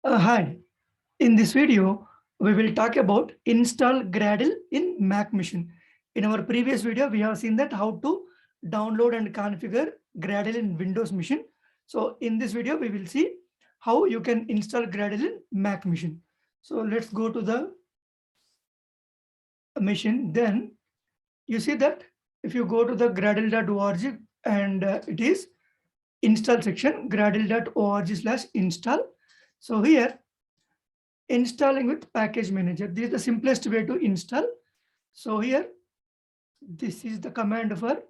Hi, in this video, we will talk about install Gradle in Mac machine. In our previous video, we have seen that how to download and configure Gradle in Windows machine. So in this video, we will see how you can install Gradle in Mac machine. So let's go to the machine. Then you see that if you go to the gradle.org and it is install section, gradle.org/install. So here installing with package manager, this is the simplest way to install. So here this is the command for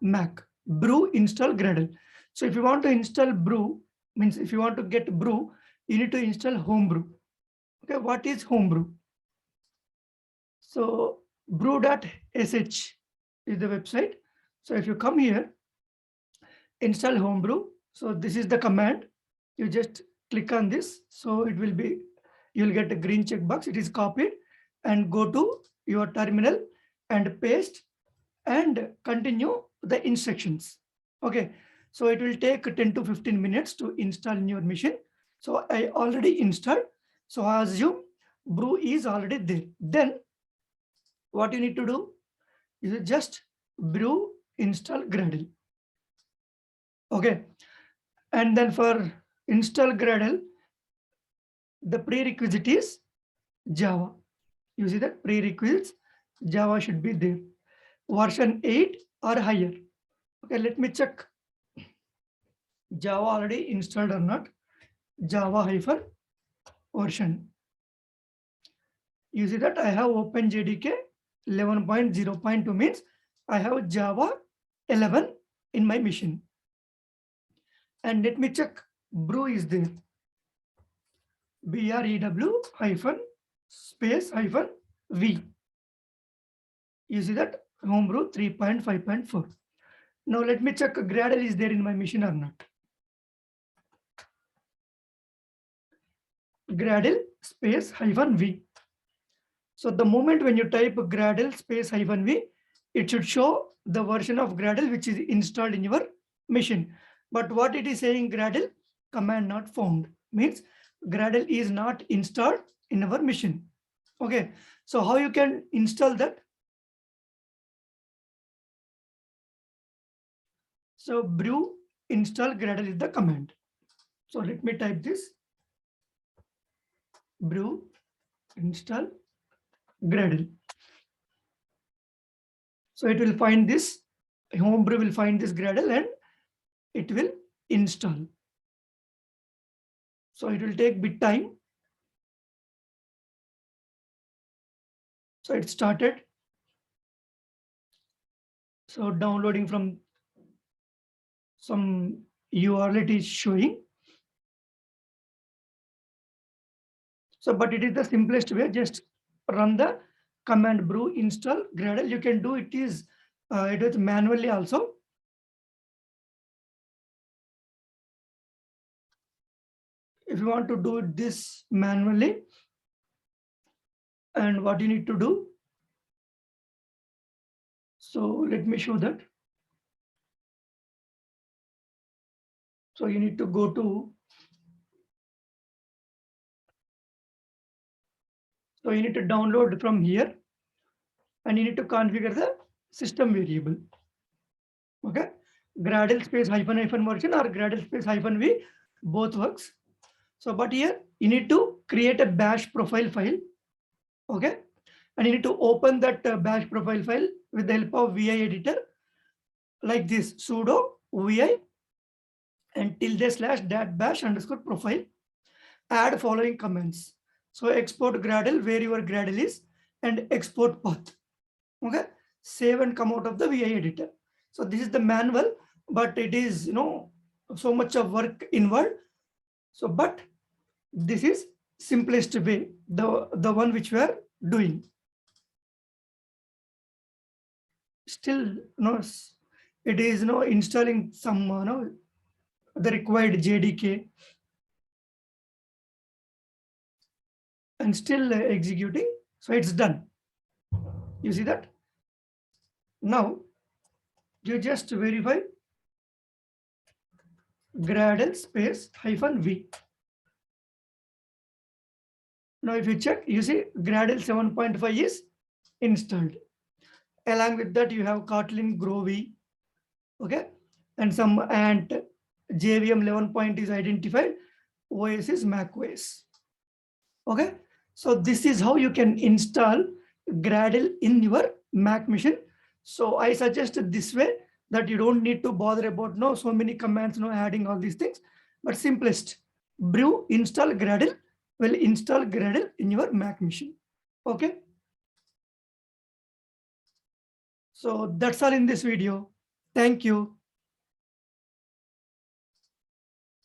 Mac, brew install Gradle. So if you want to install brew, means if you want to get brew, you need to install homebrew. Okay, what is homebrew? So brew.sh is the website. So if you come here, install homebrew. So this is the command. You just click on this. So it will be, you'll get a green checkbox. It is copied, and go to your terminal and paste and continue the instructions. Okay. So it will take 10 to 15 minutes to install in your machine. So I already installed. So I assume brew is already there. Then what you need to do is just brew install Gradle. Okay. And then for install Gradle, the prerequisite is Java. You see that prerequisites, Java should be there. Version 8 or higher. Okay, let me check Java already installed or not. Java hyphen version. You see that I have OpenJDK 11.0.2 means I have Java 11 in my machine. And let me check brew is there. BREW hyphen space hyphen V. You see that homebrew 3.5.4. Now let me check Gradle is there in my machine or not. Gradle space hyphen V. So the moment when you type Gradle space hyphen V, it should show the version of Gradle which is installed in your machine. But what it is saying, Gradle command not found, means Gradle is not installed in our machine. Okay, so how you can install that? So brew install Gradle is the command. So let me type this. Brew install Gradle. So it will find this, Homebrew will find this Gradle and it will install. So it will take bit time. So it started. So downloading from some URL it is showing. So, but it is the simplest way. Just run the command brew install Gradle. You can do it is manually also. If you want to do this manually, and what you need to do. So let me show that. So you need to go to. So you need to download from here, and you need to configure the system variable. Okay, Gradle space hyphen hyphen version or Gradle space hyphen V, both works. So, but here you need to create a bash profile file. Okay, and you need to open that bash profile file with the help of VI editor like this: sudo VI and tilde/ bash underscore profile. Add following commands. So export Gradle where your Gradle is and export path. Okay, save and come out of the VI editor. So this is the manual, but it is so much of work involved. So, but this is simplest way, the one which we are doing. Still, it is installing some the required JDK and still executing. So it's done. You see that? Now you just verify Gradle space hyphen V. Now, if you check, you see Gradle 7.5 is installed. Along with that, you have Kotlin Groovy, okay, and JVM 11 point is identified. OS is Mac OS. Okay, so this is how you can install Gradle in your Mac machine. So I suggest this way, that you don't need to bother about so many commands, adding all these things, but simplest, Brew install Gradle will install Gradle in your Mac machine. Okay. So that's all in this video. Thank you.